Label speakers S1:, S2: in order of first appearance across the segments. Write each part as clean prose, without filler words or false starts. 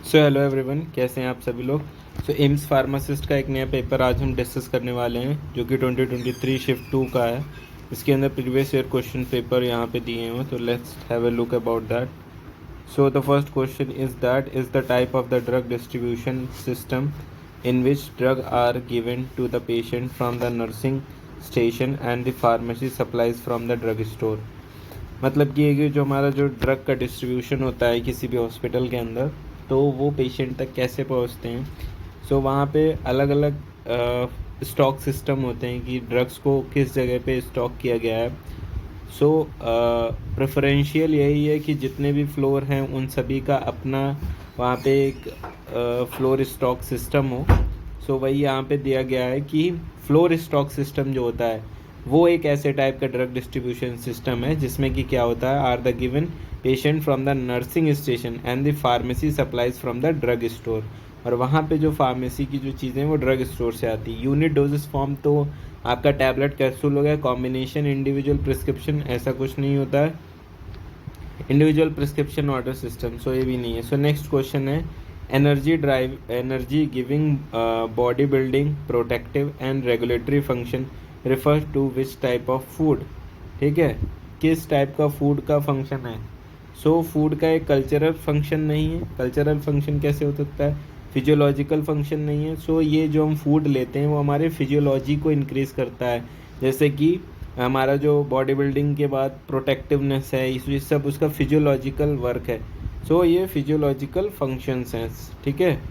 S1: Hello everyone, कैसे हैं आप सभी लोग। एम्स फार्मासिस्ट का एक नया पेपर आज हम डिस्कस करने वाले हैं जो कि 2023 शिफ्ट 2 का है। इसके अंदर प्रीवियस ईयर क्वेश्चन पेपर यहाँ पे दिए हुए हैं, तो let's have a look about that. The first question is the type of the drug distribution system in which drug are given to the patient from the nursing station and the pharmacy supplies from the drug store. मतलब कि ये कि जो हमारा जो drug का distribution होता है किसी भी हॉस्पिटल के अंदर, तो वो पेशेंट तक कैसे पहुंचते हैं। वहाँ पे अलग अलग स्टॉक सिस्टम होते हैं कि ड्रग्स को किस जगह पे स्टॉक किया गया है। प्रेफरेंशियल यही है कि जितने भी फ्लोर हैं उन सभी का अपना वहाँ पे एक फ्लोर स्टॉक सिस्टम हो। वही यहाँ पे दिया गया है कि फ्लोर स्टॉक सिस्टम जो होता है वो एक ऐसे टाइप का ड्रग डिस्ट्रीब्यूशन सिस्टम है जिसमें कि क्या होता है, are the given patient from the nursing station and the pharmacy supplies from the drug store. और वहाँ पे जो फार्मेसी की जो चीज़ें वो ड्रग स्टोर से आती है। यूनिट डोजेस फॉर्म तो आपका टैबलेट कैप्सूल हो गया, कॉम्बिनेशन इंडिविजुअल प्रिस्क्रिप्शन ऐसा कुछ नहीं होता है, इंडिविजुअल प्रिस्क्रिप्शन ऑर्डर सिस्टम ये भी नहीं है। नेक्स्ट क्वेश्चन है energy giving body building protective and regulatory function refer to which type of food. ठीक है, किस टाइप का फूड का फंक्शन है। फूड का एक कल्चरल फंक्शन नहीं है। कल्चरल फंक्शन कैसे हो सकता है, फिजियोलॉजिकल फंक्शन नहीं है। ये जो हम फूड लेते हैं वो हमारे फिजियोलॉजी को इंक्रीज़ करता है, जैसे कि हमारा जो बॉडी बिल्डिंग के बाद प्रोटेक्टिवनेस है, ये सब उसका फिजियोलॉजिकल वर्क है। ये फिजियोलॉजिकल फंक्शंस हैं। ठीक है,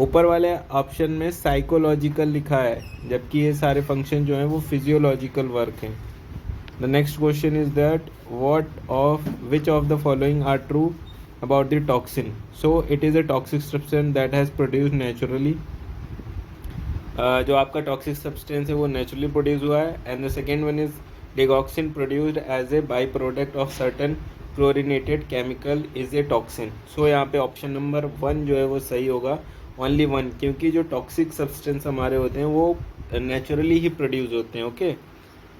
S1: ऊपर वाले ऑप्शन में साइकोलॉजिकल लिखा है, जबकि ये सारे फंक्शन जो हैं वो फिजियोलॉजिकल वर्क हैं। The next question is that which of the following are true about the toxin. It is a toxic substance that has produced naturally. जो आपका टॉक्सिक सब्सटेंस है वो नेचुरली प्रोड्यूस हुआ है। And the second one is digoxin produced as a by product of certain chlorinated chemical is a toxin. यहाँ पे option number 1 जो है वो सही होगा, ओनली 1, क्योंकि जो टॉक्सिक सब्सटेंस हमारे होते हैं वो नेचुरली ही प्रोड्यूस होते हैं। ओके,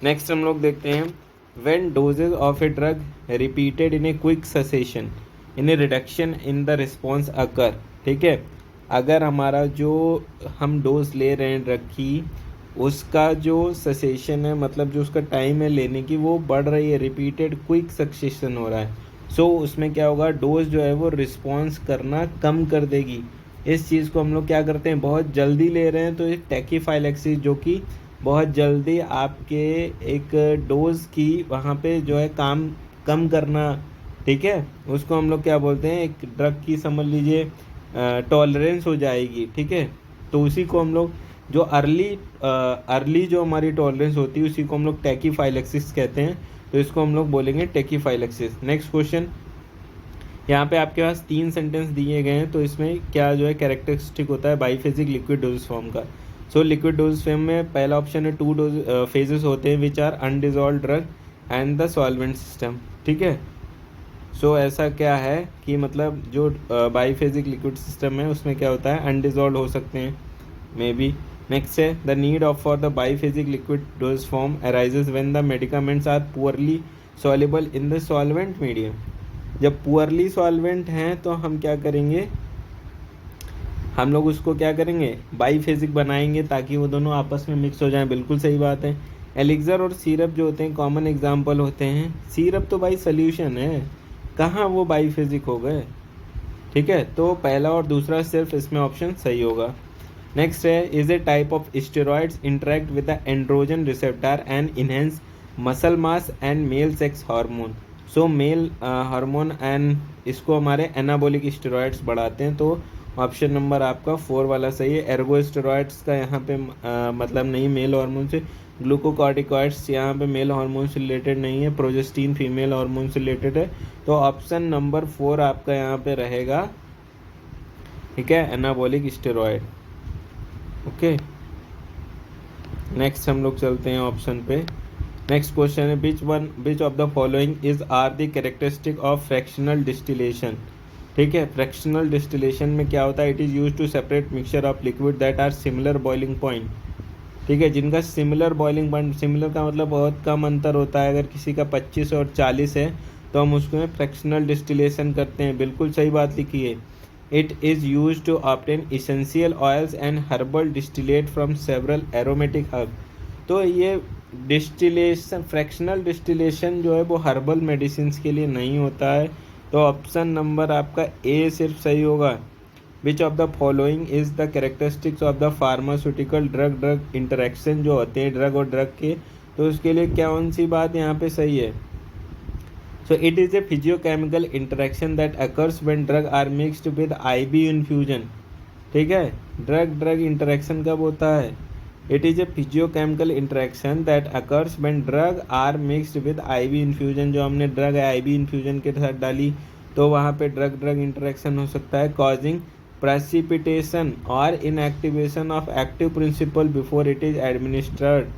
S1: नेक्स्ट हम लोग देखते हैं when doses of a drug repeated in a quick succession in a reduction in the response occur. ठीक है, अगर हमारा जो हम डोज ले रहे हैं ड्रग की उसका जो सेसेशन है, मतलब जो उसका टाइम है लेने की, वो बढ़ रही है, रिपीटेड क्विक सक्सेशन हो रहा है। उसमें क्या होगा, डोज जो है वो रिस्पॉन्स करना कम कर देगी। इस चीज़ को हम लोग क्या करते हैं, बहुत जल्दी ले रहे हैं तो एक टैकीफाइलैक्सिस जो कि बहुत जल्दी आपके एक डोज की वहाँ पे जो है काम कम करना। ठीक है, उसको हम लोग क्या बोलते हैं, एक ड्रग की समझ लीजिए टॉलरेंस हो जाएगी। ठीक है, तो उसी को हम लोग जो अर्ली जो हमारी टॉलरेंस होती है उसी को हम लोग टैकीफाइलैक्सिस कहते हैं। तो इसको हम लोग बोलेंगे टैकीफाइलैक्सिस। नेक्स्ट क्वेश्चन, यहाँ पे आपके पास 3 सेंटेंस दिए गए हैं, तो इसमें क्या जो है कैरेक्टरिस्टिक होता है बाईफेजिक लिक्विड डोज फॉर्म का। लिक्विड डोज फॉर्म में पहला ऑप्शन है 2 डोज फेजेस होते हैं which are undissolve drug and the solvent system. ठीक है, ऐसा क्या है कि मतलब जो बाईफेजिक लिक्विड सिस्टम है उसमें क्या होता है, अनडिजॉल्व हो सकते हैं मे बी। नेक्स्ट है the need of for the biphasic liquid dose form arises when the medicaments are poorly soluble in the solvent medium. जब पुअरली सॉल्वेंट हैं तो हम क्या करेंगे, हम लोग उसको क्या करेंगे, बाईफेजिक बनाएंगे ताकि वो दोनों आपस में मिक्स हो जाएं। बिल्कुल सही बात है। एलिक्सर और सिरप जो होते हैं कॉमन एग्जाम्पल होते हैं। सिरप तो भाई सोल्यूशन है, कहाँ वो बाईफेजिक हो गए। ठीक है, तो पहला और दूसरा सिर्फ इसमें ऑप्शन सही होगा। नेक्स्ट है is a type of steroids interact with the androgen receptor and enhance muscle mass and male sex hormone. Male hormone and इसको हमारे एनाबॉलिक स्टेरॉइड्स बढ़ाते हैं। तो ऑप्शन नंबर आपका 4 वाला सही है। एर्गो स्टेरॉइड्स का यहाँ पे मतलब नहीं मेल हार्मोन से, ग्लूकोकॉर्टिकॉइड्स यहाँ पे मेल हार्मोन से रिलेटेड नहीं है, प्रोजेस्टीन फीमेल हार्मोन से रिलेटेड है। तो ऑप्शन नंबर 4 आपका यहाँ पे रहेगा। ठीक है, एनाबॉलिक स्टेरॉइड। ओके, नेक्स्ट हम लोग चलते हैं ऑप्शन पे। नेक्स्ट क्वेश्चन है which of the following is are the characteristic of fractional distillation. ठीक है, फ्रैक्शनल डिस्टिलेशन में क्या होता है, it is use to separate mixture of liquid that are similar boiling point. ठीक है, जिनका सिमिलर बॉइलिंग पॉइंट, सिमिलर का मतलब बहुत कम अंतर होता है, अगर किसी का 25 और 40 है तो हम उसको फ्रैक्शनल डिस्टिलेशन करते हैं। बिल्कुल सही बात लिखी है। It is used to obtain essential oils and herbal distillate from several aromatic herbs. तो ये डिस्टिलेशन, फ्रैक्शनल डिस्टिलेशन जो है वो हर्बल मेडिसिन के लिए नहीं होता है। तो ऑप्शन नंबर आपका ए सिर्फ सही होगा। विच of the following is the characteristics of the pharmaceutical drug drug interaction, जो होते हैं ड्रग और ड्रग के, तो उसके लिए कौन सी बात यहाँ पे सही है। So it is a physiochemical interaction that occurs when drug are mixed with IV infusion. ठीक है, ड्रग ड्रग इंटरेक्शन कब होता है। It is a physiochemical interaction that occurs when drug are mixed with IV infusion. जो हमने drug IV infusion के साथ डाली तो वहाँ पे ड्रग ड्रग इंटरेक्शन हो सकता है, कॉजिंग प्रेसिपिटेशन और inactivation of active principal before it is administered.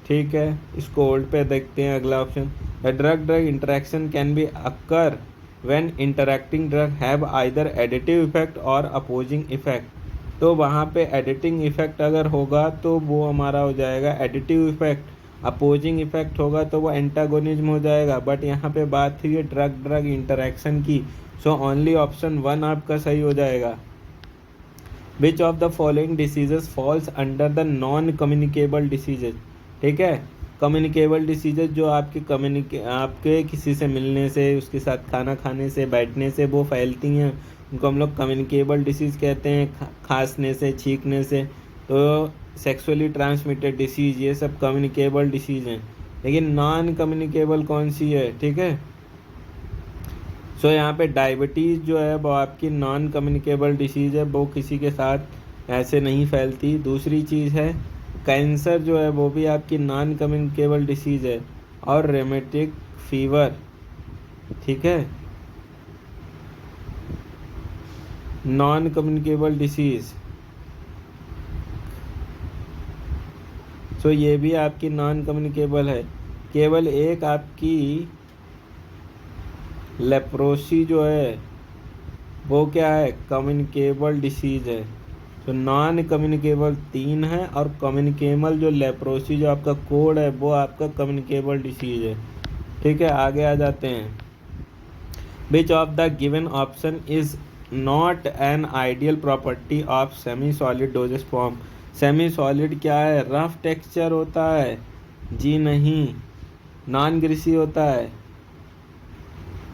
S1: ठीक है, इसको ओल्ड पे देखते हैं। अगला option, the drug drug interaction can be occur when interacting drug have either additive effect और अपोजिंग इफेक्ट। तो वहाँ पे एडिटिंग इफेक्ट अगर होगा तो वो हमारा हो जाएगा एडिटिव इफेक्ट, अपोजिंग इफेक्ट होगा तो वो एंटागोनिज्म हो जाएगा। बट यहाँ पे बात थी ड्रग ड्रग इंटरेक्शन की, सो ओनली ऑप्शन 1 आपका सही हो जाएगा। विच of the following diseases falls under the non communicable diseases. ठीक है, कम्युनिकेबल डिसीजेज जो आपके किसी से मिलने से, उसके साथ खाना खाने से, बैठने से वो फैलती हैं, उनको हम लोग कम्युनिकेबल डिसीज़ कहते हैं। खांसने से, छींकने से, तो सेक्सुअली ट्रांसमिटेड डिसीज़, ये सब कम्युनिकेबल डिसीज़ हैं। लेकिन नॉन कम्युनिकेबल कौन सी है। ठीक है, सो यहाँ पे डायबिटीज़ जो है वो आपकी नॉन कम्युनिकेबल डिसीज़ है, वो किसी के साथ ऐसे नहीं फैलती। दूसरी चीज़ है कैंसर जो है वो भी आपकी नॉन कम्युनिकेबल डिसीज़ है, और रेमेटिक फीवर। ठीक है, नॉन कम्युनिकेबल डिसीज़, सो ये भी आपकी नॉन कम्युनिकेबल है। केवल एक आपकी लेप्रोसी जो है वो क्या है, कम्युनिकेबल डिसीज़ है। तो नॉन कम्युनिकेबल 3 है, और कम्युनिकेबल जो लेप्रोसी जो आपका कोड है वो आपका कम्युनिकेबल डिसीज़ है। ठीक है, आगे आ जाते हैं। विच of the given option is not an ideal property of semi solid doses form. Semi solid क्या है, रफ टेक्सचर होता है जी नहीं, नॉन ग्रीसी होता है,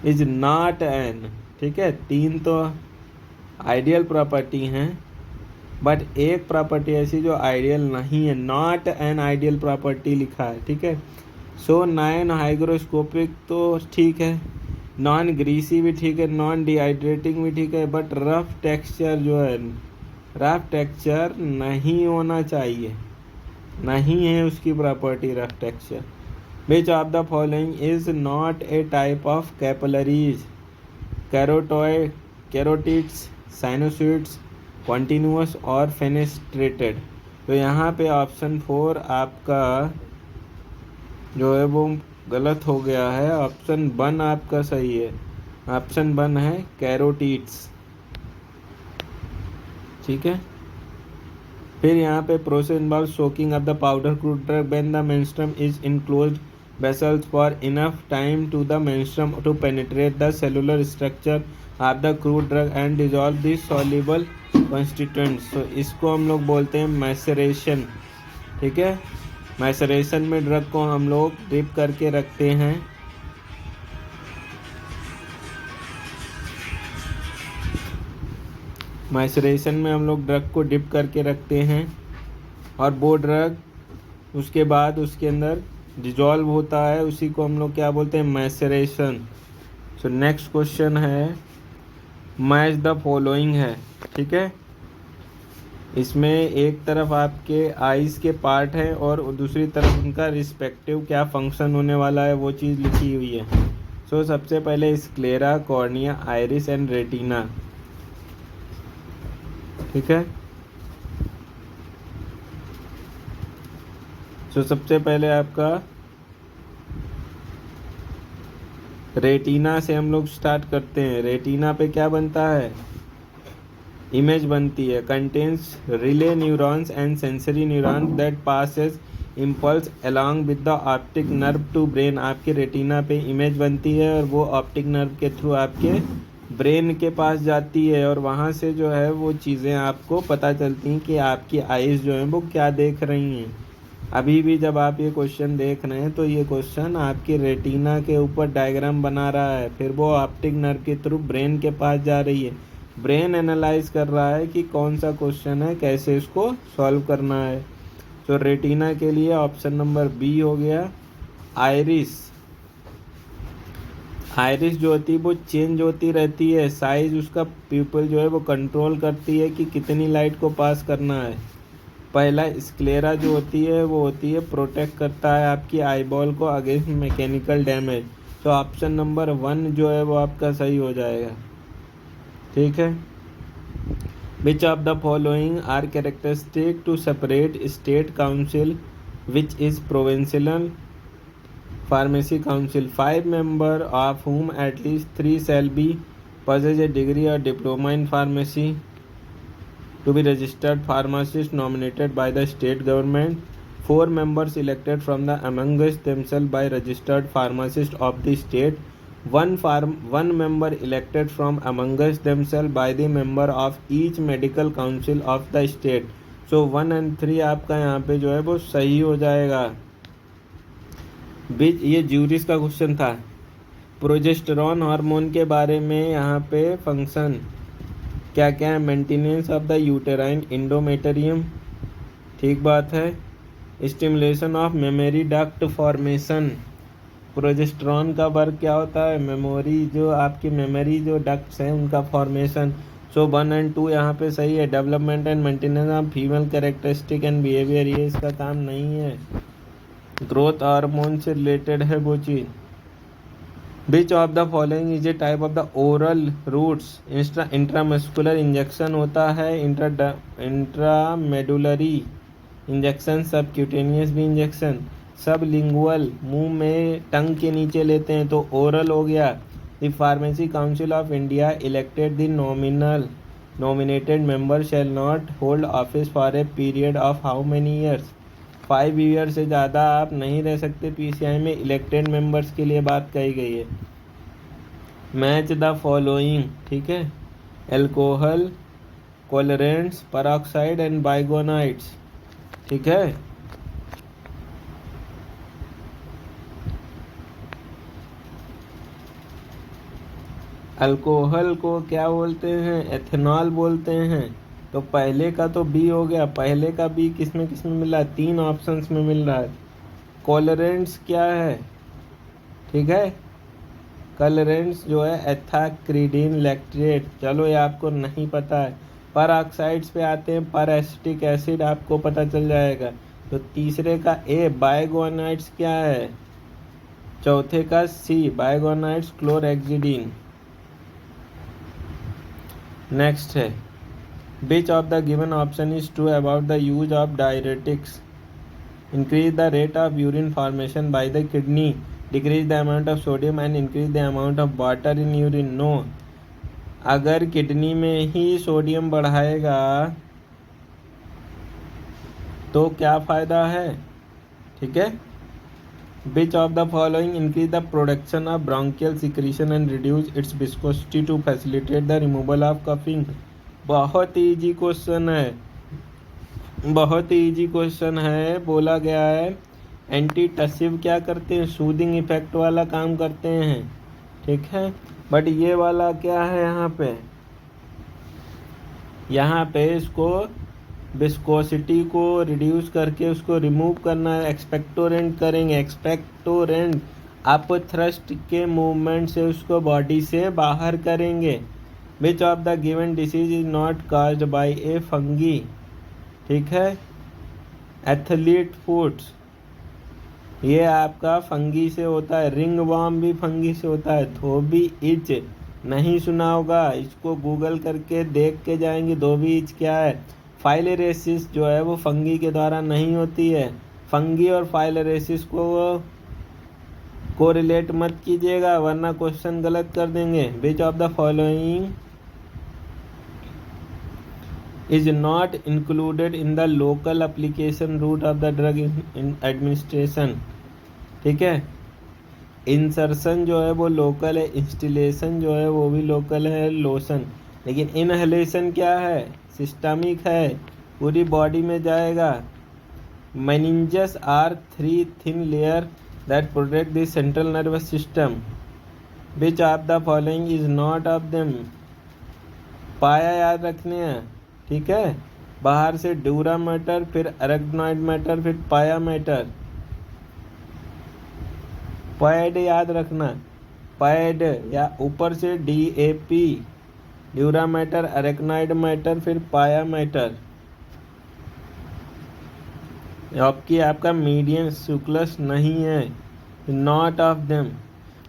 S1: इज नॉट एन। ठीक है, 3 तो आइडियल प्रॉपर्टी हैं, बट एक प्रॉपर्टी ऐसी जो आइडियल नहीं है, नॉट एन आइडियल प्रॉपर्टी लिखा है। ठीक है, सो नॉन हाइग्रोस्कोपिक तो ठीक है, नॉन ग्रीसी भी ठीक है, नॉन डिहाइड्रेटिंग भी ठीक है, बट रफ टेक्सचर जो है, रफ टेक्सचर नहीं होना चाहिए, नहीं है उसकी property rough texture. Which of the following is not a type of capillaries, carotids, sinusoids, continuous और फेनेस्ट्रेटेड। तो यहाँ पे ऑप्शन 4 आपका जो है वो गलत हो गया है, ऑप्शन 1 आपका सही है। ऑप्शन 1 है कैरोटिड्स। ठीक है, फिर यहाँ पे process involve soaking of the powder crude drug when the menstruum is enclosed vessels for enough time to the menstruum to penetrate the cellular structure of the crude drug and dissolve the soluble constituents। so इसको हम लोग बोलते हैं maceration. ठीक है, maceration में drug को हम लोग डिप करके रखते हैं। मैसरेशन में हम लोग ड्रग को डिप करके रखते हैं, और वो ड्रग उसके बाद उसके अंदर डिजॉल्व होता है, उसी को हम लोग क्या बोलते हैं, मैसरेशन। सो नेक्स्ट क्वेश्चन है, मैच द फॉलोइंग है। ठीक है, इसमें एक तरफ आपके आइज के पार्ट है और दूसरी तरफ उनका रिस्पेक्टिव क्या फंक्शन होने वाला है वो चीज़ लिखी हुई है। सो सबसे पहले sclera, cornea, iris and retina. ठीक है, तो सबसे पहले आपका रेटिना से हम लोग स्टार्ट करते हैं। रेटिना पे क्या बनता है, इमेज बनती है, contains relay neurons and sensory neuron that passes impulse along with the optic nerve to brain. आपके रेटिना पे इमेज बनती है और वो ऑप्टिक नर्व के थ्रू आपके ब्रेन के पास जाती है और वहाँ से जो है वो चीज़ें आपको पता चलती हैं कि आपकी आइज़ जो हैं वो क्या देख रही हैं। अभी भी जब आप ये क्वेश्चन देख रहे हैं तो ये क्वेश्चन आपके रेटिना के ऊपर डायग्राम बना रहा है, फिर वो ऑप्टिक नर्व के थ्रू ब्रेन के पास जा रही है। ब्रेन एनालाइज कर रहा है कि कौन सा क्वेश्चन है, कैसे इसको सॉल्व करना है। तो रेटिना के लिए ऑप्शन नंबर बी हो गया। आइरिस, आइरिस जो होती है वो चेंज होती रहती है, साइज उसका प्यूपल जो है वो कंट्रोल करती है कि कितनी लाइट को पास करना है। पहला स्क्लेरा जो होती है वो होती है प्रोटेक्ट करता है आपकी आईबॉल को अगेंस्ट मैकेनिकल डैमेज। तो ऑप्शन नंबर 1 जो है वो आपका सही हो जाएगा। ठीक है। Which of the following are characteristic to separate state council which is provincial Pharmacy Council, 5 members of whom at least 3 shall be possess a degree or diploma in pharmacy to be registered pharmacist nominated by the state government. 4 members elected from the amongst themselves by registered pharmacist of the state. One member elected from amongst themselves by the member of each medical council of the state. So 1 and 3 आपका यहाँ पे जो है वो सही हो जाएगा। बीच ये ज्यूरिस का क्वेश्चन था। प्रोजेस्टेरॉन हार्मोन के बारे में यहाँ पे फंक्शन क्या क्या है? मेंटेनेंस ऑफ द यूटेराइन इंडोमेटेरियम, ठीक बात है। Stimulation of memory duct formation, progesterone का वर्क क्या होता है? मेमोरी जो आपकी मेमोरी जो डक्ट्स हैं उनका फॉर्मेशन। सो 1 and 2 यहाँ पे सही है। Development and maintenance of female characteristic and behaviour, ये इसका काम नहीं है। ग्रोथ हार्मोन से रिलेटेड है वो चीज़। Which of the following is a type of the oral routes? Intramuscular injection होता है, इंट्रामेडुलरी इंजेक्शन, सबक्यूटेनियस भी इंजेक्शन, सब लिंगुअल मुंह में टंग के नीचे लेते हैं तो ओरल हो गया। The pharmacy council of India elected the nominated member shall not hold office for a period of how many years? 5 year से ज़्यादा आप नहीं रह सकते पीसीआई में। इलेक्टेड मेंबर्स के लिए बात कही गई है। मैच द फॉलोइंग, ठीक है। एल्कोहल, कोलरेंट्स, परऑक्साइड एंड बाइगोनाइट्स, ठीक है। अल्कोहल को क्या बोलते हैं? एथेनॉल बोलते हैं। तो पहले का तो बी हो गया। पहले का बी किसमें किसमें मिला है? 3 ऑप्शंस में मिल रहा है। कोलरेंट्स क्या है? ठीक है, कलरेंट्स जो है एथाक्रिडीन लैक्टेट, चलो ये आपको नहीं पता है। पर ऑक्साइड्स पे आते हैं, पर एसिटिक एसिड आपको पता चल जाएगा। तो तीसरे का ए बाइगोनाइट्स क्या है? चौथे का सी बाइगोनाइट्स क्लोरेक्सिडीन। नेक्स्ट है which of the given option is true about the use of diuretics? Increase the rate of urine formation by the kidney, decrease the amount of sodium and increase the amount of water in urine. No, अगर kidney में ही sodium बढ़ाएगा तो क्या फ़ायदा है? ठीक है। Which of the following increase the production of bronchial secretion and reduce its viscosity to facilitate the removal of coughing? बहुत ही इजी क्वेश्चन है, बहुत ही इजी क्वेश्चन है। बोला गया है एंटीटसिव क्या करते हैं? सूदिंग इफेक्ट वाला काम करते हैं, ठीक है। बट ये वाला क्या है? यहाँ पे इसको विस्कोसिटी को रिड्यूस करके उसको रिमूव करना है। एक्सपेक्टोरेंट करेंगे। एक्सपेक्टोरेंट आप थ्रस्ट के मूवमेंट से उसको बॉडी से बाहर करेंगे। Which of the given disease is not caused by a fungi? ठीक है, एथलीट फूड्स ये आपका फंगी से होता है। रिंग वॉर्म भी फंगी से होता है। धोबी इच नहीं सुना होगा, इसको गूगल करके देख के जाएंगे धोबी इच क्या है। फाइलेरेसिस जो है वो फंगी के द्वारा नहीं होती है। फंगी और फाइलेरेसिस को रिलेट मत कीजिएगा वरना क्वेश्चन गलत कर देंगे। विच of the following is not included in the local application route of the drug administration? ठीक है, इंसर्शन जो है वो लोकल है, इंस्टिलेशन जो है वो भी लोकल है, लोशन। लेकिन इनहलेशन क्या है, सिस्टमिक है, पूरी बॉडी में जाएगा। meninges are three thin layer that protect the central nervous system. Which of the following is not of them? पाया याद रखने हैं, ठीक है। बाहर से ड्यूरा मैटर, फिर अरेक्नॉइड मैटर, फिर पाया मैटर। पैड याद रखना, पैड या ऊपर से DAP, dura mater, arachnoid mater, फिर पाया मैटर। आपका मीडियन सुक्लस नहीं है, not of them.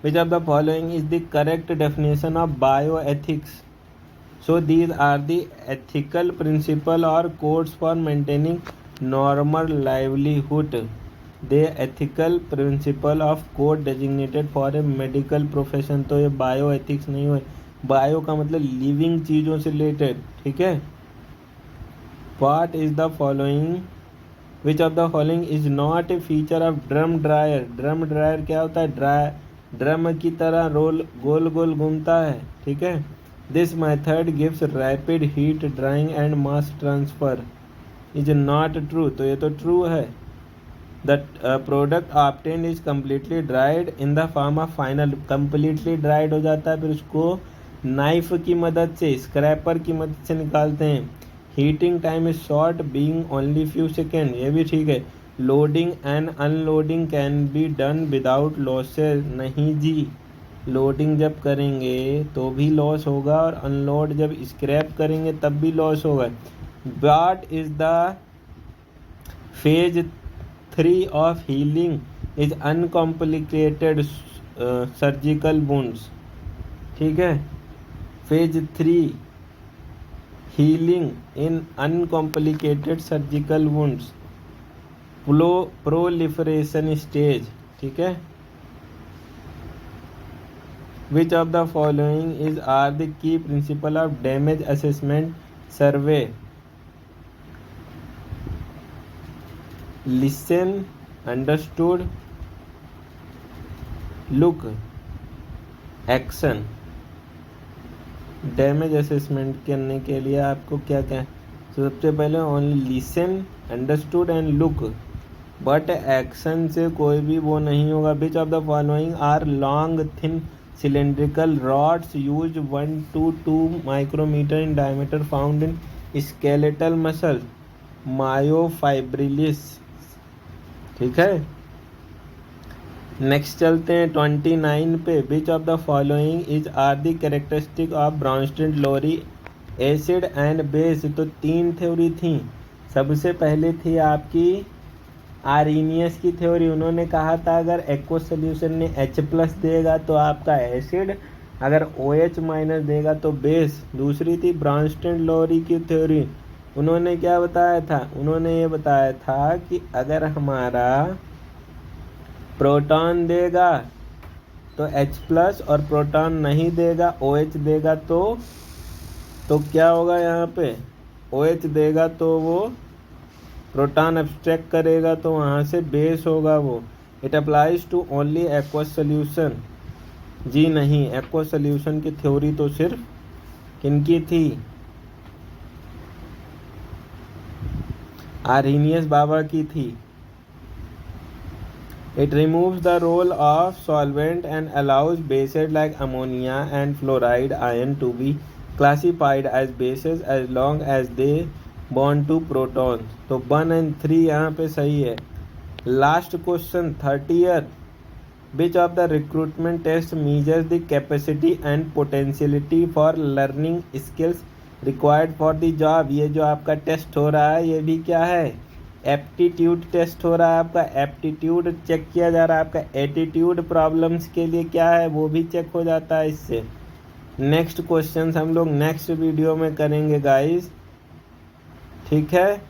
S1: Which of the following is the correct definition of bioethics? So these are the ethical principle और codes for maintaining normal livelihood. The ethical principle of code designated for a medical profession. तो ये bio ethics नहीं हुए, bio का मतलब living चीज़ों से related, ठीक है। What is the following, which of the following is not A feature of drum dryer? Drum dryer क्या होता है, ड्रम की तरह रोल गोल गोल घूमता है, ठीक है। This method gives rapid heat drawing and mass transfer, is not true. तो ये तो ट्रू है। The product obtained is completely dried in the form of final. Completely dried हो जाता है, फिर उसको नाइफ की मदद से, स्क्रैपर की मदद से निकालते हैं। Heating time is short being only few second, ये भी ठीक है। Loading and unloading can be done without losses, नहीं जी। लोडिंग जब करेंगे तो भी लॉस होगा और अनलोड जब स्क्रैप करेंगे तब भी लॉस होगा। What is the phase 3 of healing is uncomplicated surgical wounds, ठीक है। Phase 3 healing in uncomplicated surgical wounds, proliferation stage, ठीक है। Which of the following is are the key principle of damage assessment survey? Listen, understood, look, action. Damage assessment करने के लिए आपको क्या क्या, तो सबसे पहले only listen, understood and look, but action से कोई भी वो नहीं होगा। विच of the following are long thin cylindrical rods use 1 to 2 micrometre in diameter found in skeletal muscle? Myofibrils, ठीक है। नेक्स्ट चलते हैं 29 पे। Which of the following is are the characteristic of Bronsted Lowry acid and base? तो 3 theory थी। सबसे पहले थी आपकी आर्रीनियस की थ्योरी। उन्होंने कहा था अगर एक्वस सोल्यूशन में H+ देगा तो आपका एसिड, अगर OH- देगा तो बेस। दूसरी थी ब्राउनस्टेड लोरी की थ्योरी। उन्होंने क्या बताया था, उन्होंने ये बताया था कि अगर हमारा प्रोटॉन देगा तो H+ और प्रोटॉन नहीं देगा, OH देगा तो क्या होगा यहाँ पे, OH देगा तो वो प्रोटॉन एब्स्ट्रैक्ट करेगा तो वहाँ से बेस होगा वो। It applies to only aqueous solution? जी नहीं, एक्वस सोल्यूशन की थ्योरी तो सिर्फ किनकी थी, आर्रीनियस बाबा की थी। It removes the role of solvent and allows bases like ammonia and fluoride ion to be classified as bases as long as they bond to protons. तो 1 and 3 यहाँ पे सही है। Last question 30th. Which of the recruitment test measures the capacity and potentiality for learning skills required for the job? ये जो आपका test हो रहा है ये भी क्या है, एप्टीट्यूड टेस्ट हो रहा है। आपका एप्टीट्यूड चेक किया जा रहा है, आपका एटीट्यूड प्रॉब्लम्स के लिए क्या है वो भी चेक हो जाता है इससे। नेक्स्ट क्वेश्चन हम लोग नेक्स्ट वीडियो में करेंगे गाइस, ठीक है।